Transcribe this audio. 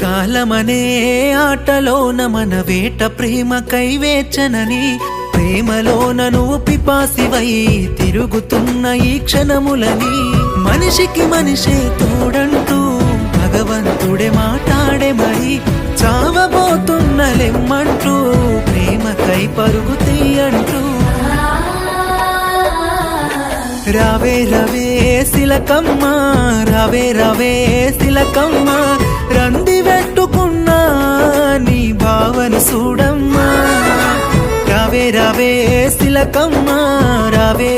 కాలమనే ఆటలోన మన వేట ప్రేమ కైవేచనని, ప్రేమలోన నువ్వు పిపాసివై తిరుగుతున్న ఈ క్షణములని, మనిషికి మనిషే తోడంటూ భగవంతుడే మాట్లాడే మరి, చావబోతున్న లెమ్మంటూ ప్రేమకై పరుగు తీయంటూ. రావే రవే శిలకమ్మ, రావే రవే శిలకమ్మ, రంది పెట్టుకున్నా నీ భావన చూడమ్మా. రావే రవే శిలకమ్మ, రావే